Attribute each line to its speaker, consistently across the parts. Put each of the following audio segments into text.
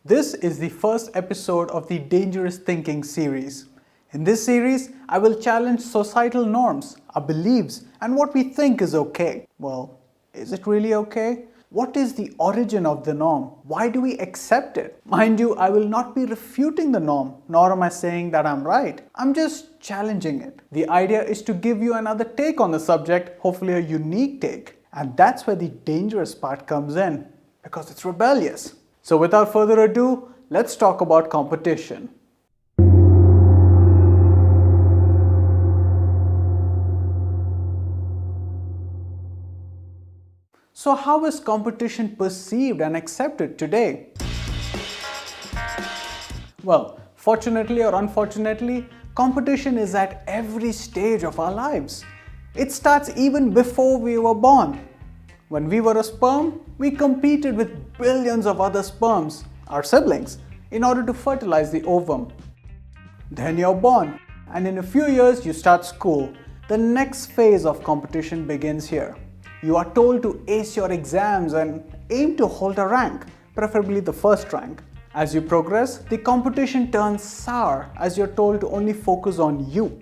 Speaker 1: This is the first episode of the Dangerous Thinking series. In this series, I will challenge societal norms, our beliefs, and what we think is okay. Well, is it really okay? What is the origin of the norm? Why do we accept it? Mind you, I will not be refuting the norm, nor am I saying that I'm right. I'm just challenging it. The idea is to give you another take on the subject, hopefully a unique take. And that's where the dangerous part comes in, because it's rebellious. So without further ado, let's talk about competition. So how is competition perceived and accepted today? Well, fortunately or unfortunately, competition is at every stage of our lives. It starts even before we were born. When we were a sperm, we competed with billions of other sperms, our siblings, in order to fertilize the ovum. Then you're born, and in a few years you start school. The next phase of competition begins here. You are told to ace your exams and aim to hold a rank, preferably the first rank. As you progress, the competition turns sour as you're told to only focus on you.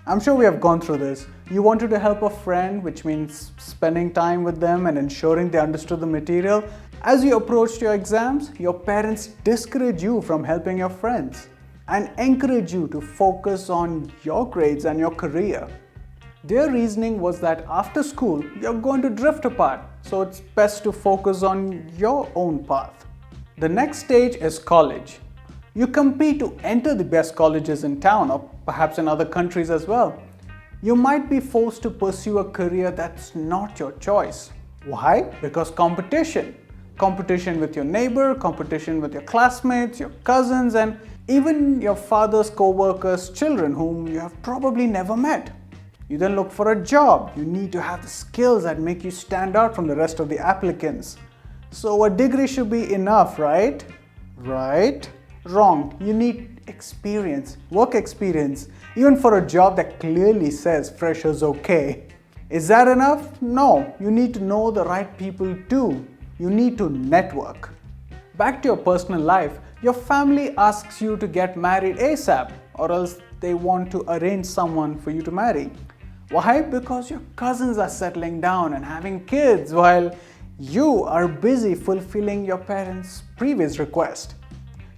Speaker 1: I'm sure we have gone through this. You wanted to help a friend, which means spending time with them and ensuring they understood the material. As you approached your exams, your parents discourage you from helping your friends and encourage you to focus on your grades and your career. Their reasoning was that after school, you're going to drift apart, so it's best to focus on your own path. The next stage is college. You compete to enter the best colleges in town or perhaps in other countries as well. You might be forced to pursue a career that's not your choice. Why? Because competition. Competition with your neighbor, competition with your classmates, your cousins, and even your father's co-workers' children whom you have probably never met. You then look for a job. You need to have the skills that make you stand out from the rest of the applicants. So a degree should be enough, right? Right? Wrong. You need experience, work experience, even for a job that clearly says freshers okay. Is that enough? No. You need to know the right people too. You need to network. Back to your personal life, your family asks you to get married ASAP, or else they want to arrange someone for you to marry. Why? Because your cousins are settling down and having kids while you are busy fulfilling your parents' previous request.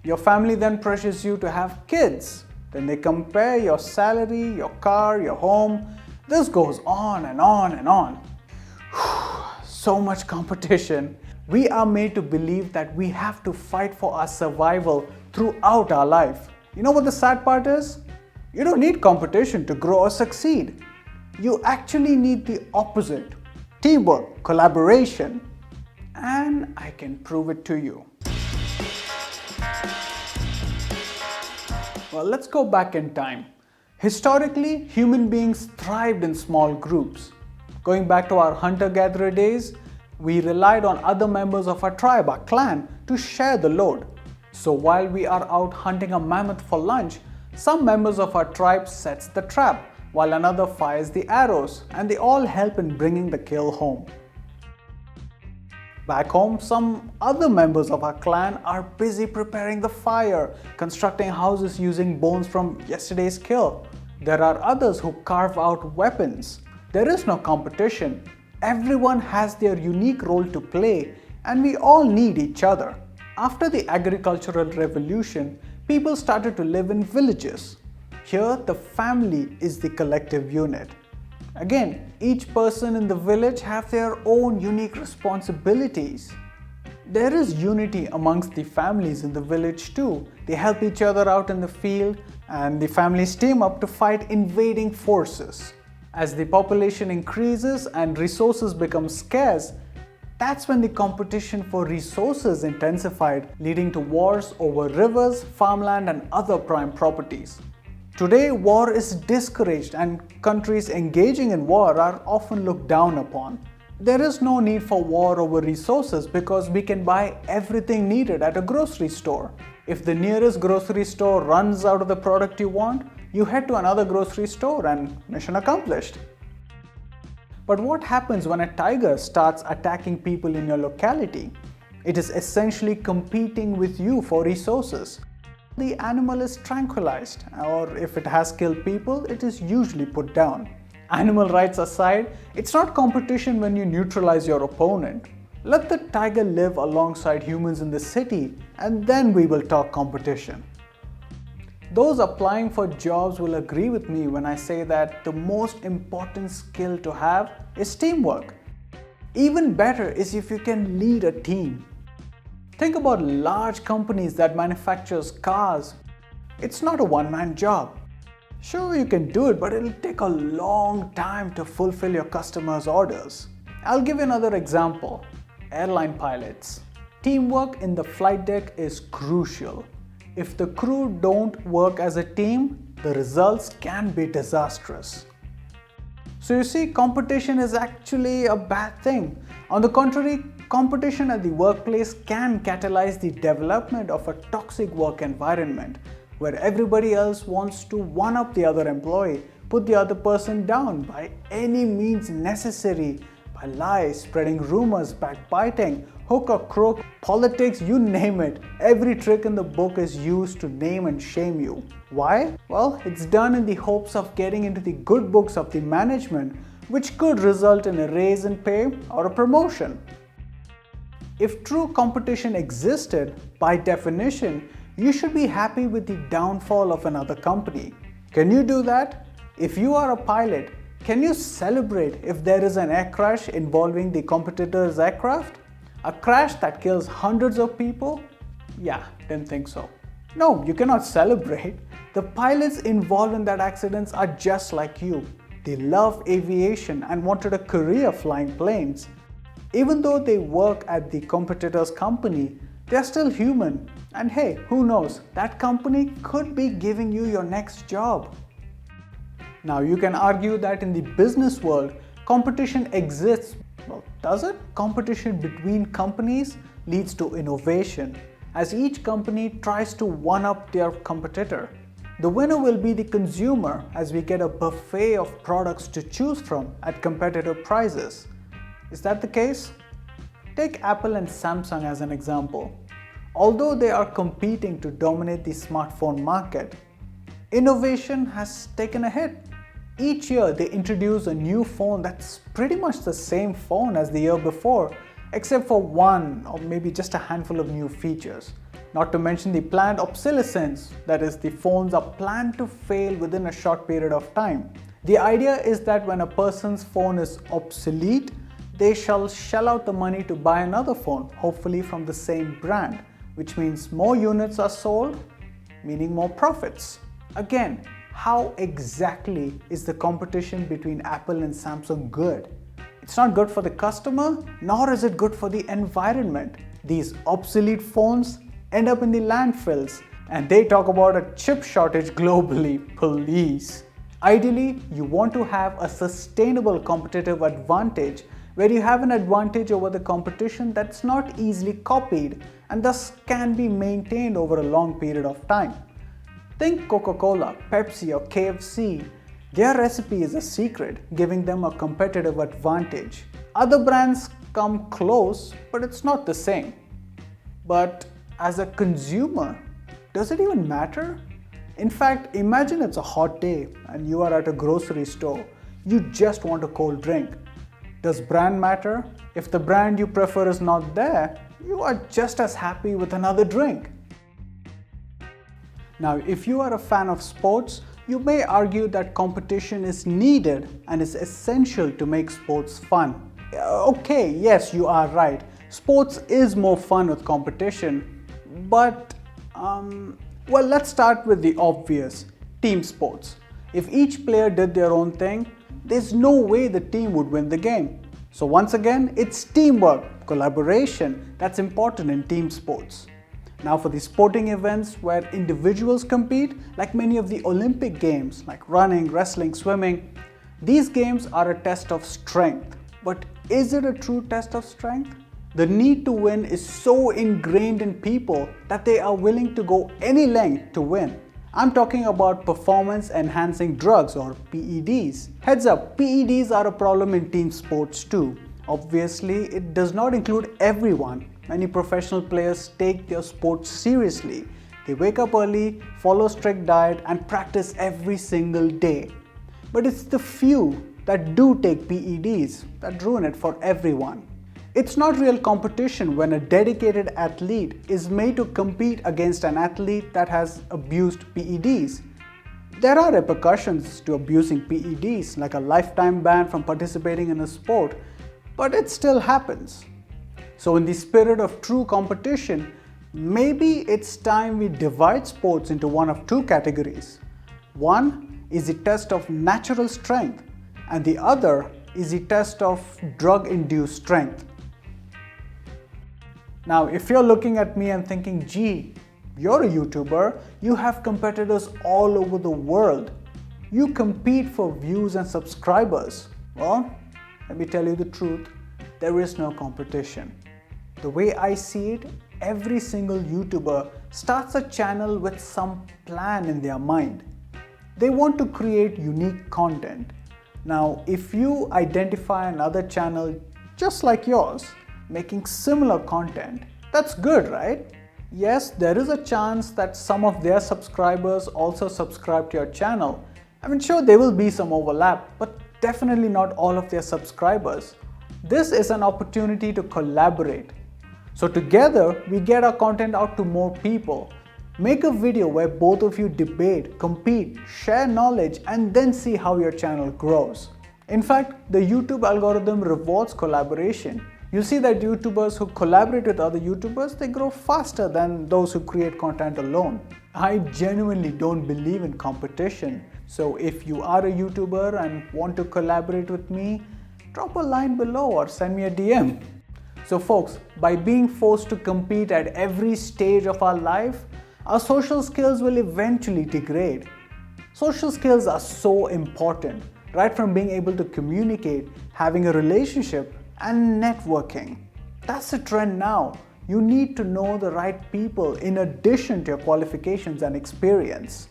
Speaker 1: Your family then pressures you to have kids. Then they compare your salary, your car, your home. This goes on and on and on. So much competition. We are made to believe that we have to fight for our survival throughout our life. You know what the sad part is? You don't need competition to grow or succeed. You actually need the opposite. Teamwork, collaboration. And I can prove it to you. Well, let's go back in time. Historically, human beings thrived in small groups. Going back to our hunter-gatherer days, we relied on other members of our tribe, our clan, to share the load. So while we are out hunting a mammoth for lunch, some members of our tribe sets the trap, while another fires the arrows, and they all help in bringing the kill home. Back home, some other members of our clan are busy preparing the fire, constructing houses using bones from yesterday's kill. There are others who carve out weapons. There is no competition. Everyone has their unique role to play, and we all need each other. After the agricultural revolution, people started to live in villages. Here, the family is the collective unit. Again, each person in the village have their own unique responsibilities. There is unity amongst the families in the village too. They help each other out in the field, and the families team up to fight invading forces. As the population increases and resources become scarce, that's when the competition for resources intensified, leading to wars over rivers, farmland, and other prime properties. Today, war is discouraged and countries engaging in war are often looked down upon. There is no need for war over resources because we can buy everything needed at a grocery store. If the nearest grocery store runs out of the product you want, you head to another grocery store and mission accomplished. But what happens when a tiger starts attacking people in your locality? It is essentially competing with you for resources. The animal is tranquilized, or if it has killed people, it is usually put down. Animal rights aside, it's not competition when you neutralize your opponent. Let the tiger live alongside humans in the city, and then we will talk competition. Those applying for jobs will agree with me when I say that the most important skill to have is teamwork. Even better is if you can lead a team. Think about large companies that manufactures cars. It's not a one-man job. Sure, you can do it, but it'll take a long time to fulfill your customers' orders. I'll give you another example. Airline pilots. Teamwork in the flight deck is crucial. If the crew don't work as a team, the results can be disastrous. So you see, competition is actually a bad thing. On the contrary, competition at the workplace can catalyze the development of a toxic work environment where everybody else wants to one-up the other employee, put the other person down by any means necessary, by lies, spreading rumors, backbiting, hook or crook, politics, you name it. Every trick in the book is used to name and shame you. Why? Well, it's done in the hopes of getting into the good books of the management, which could result in a raise in pay or a promotion. If true competition existed, by definition, you should be happy with the downfall of another company. Can you do that? If you are a pilot, can you celebrate if there is an air crash involving the competitor's aircraft? A crash that kills hundreds of people? Yeah, didn't think so. No, you cannot celebrate. The pilots involved in that accidents are just like you. They love aviation and wanted a career flying planes. Even though they work at the competitor's company, they are still human. And hey, who knows, that company could be giving you your next job. Now you can argue that in the business world, competition exists. Well, does it? Competition between companies leads to innovation, as each company tries to one-up their competitor. The winner will be the consumer, as we get a buffet of products to choose from at competitive prices. Is that the case? Take Apple and Samsung as an example. Although they are competing to dominate the smartphone market, innovation has taken a hit. Each year they introduce a new phone that's pretty much the same phone as the year before, except for one or maybe just a handful of new features. Not to mention the planned obsolescence, that is, the phones are planned to fail within a short period of time. The idea is that when a person's phone is obsolete, they shall shell out the money to buy another phone, hopefully from the same brand, which means more units are sold, meaning more profits. Again, how exactly is the competition between Apple and Samsung good? It's not good for the customer, nor is it good for the environment. These obsolete phones end up in the landfills, and they talk about a chip shortage globally. Police. Ideally, you want to have a sustainable competitive advantage where you have an advantage over the competition that's not easily copied and thus can be maintained over a long period of time. Think Coca-Cola, Pepsi or KFC. Their recipe is a secret, giving them a competitive advantage. Other brands come close, but it's not the same. But as a consumer, does it even matter? In fact, imagine it's a hot day and you are at a grocery store. You just want a cold drink. Does brand matter? If the brand you prefer is not there, you are just as happy with another drink. Now, if you are a fan of sports, you may argue that competition is needed and is essential to make sports fun. Okay, yes, you are right. Sports is more fun with competition, but well, let's start with the obvious, team sports. If each player did their own thing, there's no way the team would win the game. So once again, it's teamwork, collaboration that's important in team sports. Now for the sporting events where individuals compete, like many of the Olympic games, like running, wrestling, swimming, these games are a test of strength. But is it a true test of strength? The need to win is so ingrained in people that they are willing to go any length to win. I'm talking about performance enhancing drugs or PEDs. Heads up, PEDs are a problem in team sports too. Obviously, it does not include everyone. Many professional players take their sport seriously. They wake up early, follow strict diet, and practice every single day. But it's the few that do take PEDs that ruin it for everyone. It's not real competition when a dedicated athlete is made to compete against an athlete that has abused PEDs. There are repercussions to abusing PEDs, like a lifetime ban from participating in a sport, but it still happens. So in the spirit of true competition, maybe it's time we divide sports into one of two categories. One is the test of natural strength, and the other is the test of drug-induced strength. Now, if you're looking at me and thinking, gee, you're a YouTuber, you have competitors all over the world. You compete for views and subscribers. Well, let me tell you the truth, there is no competition. The way I see it, every single YouTuber starts a channel with some plan in their mind. They want to create unique content. Now, if you identify another channel just like yours, making similar content, that's good, right? Yes, there is a chance that some of their subscribers also subscribe to your channel. I mean, sure, there will be some overlap, but definitely not all of their subscribers. This is an opportunity to collaborate. So together, we get our content out to more people. Make a video where both of you debate, compete, share knowledge, and then see how your channel grows. In fact, the YouTube algorithm rewards collaboration. You'll see that YouTubers who collaborate with other YouTubers, they grow faster than those who create content alone. I genuinely don't believe in competition. So if you are a YouTuber and want to collaborate with me, drop a line below or send me a DM. So folks, by being forced to compete at every stage of our life, our social skills will eventually degrade. Social skills are so important, right from being able to communicate, having a relationship, and networking. That's the trend now. You need to know the right people in addition to your qualifications and experience.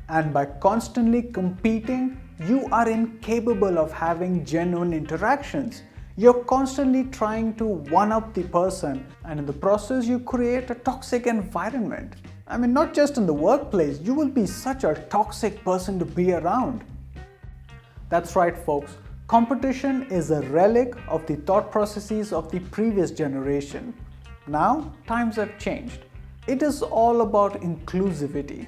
Speaker 1: And by constantly competing, you are incapable of having genuine interactions. You're constantly trying to one-up the person, and in the process you create a toxic environment. I mean, not just in the workplace, you will be such a toxic person to be around. That's right, folks. Competition is a relic of the thought processes of the previous generation. Now, times have changed. It is all about inclusivity.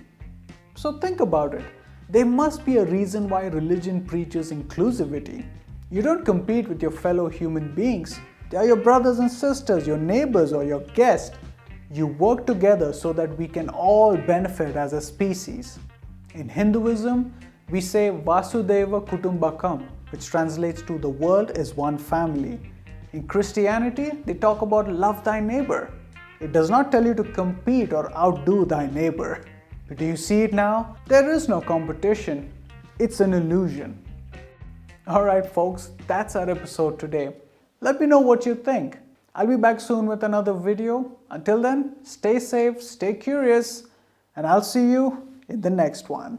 Speaker 1: So think about it. There must be a reason why religion preaches inclusivity. You don't compete with your fellow human beings. They are your brothers and sisters, your neighbors, or your guests. You work together so that we can all benefit as a species. In Hinduism, we say Vasudeva Kutumbakam, which translates to the world is one family. In Christianity, they talk about love thy neighbor. It does not tell you to compete or outdo thy neighbor. But do you see it now? There is no competition. It's an illusion. Alright folks, that's our episode today. Let me know what you think. I'll be back soon with another video. Until then, stay safe, stay curious, and I'll see you in the next one.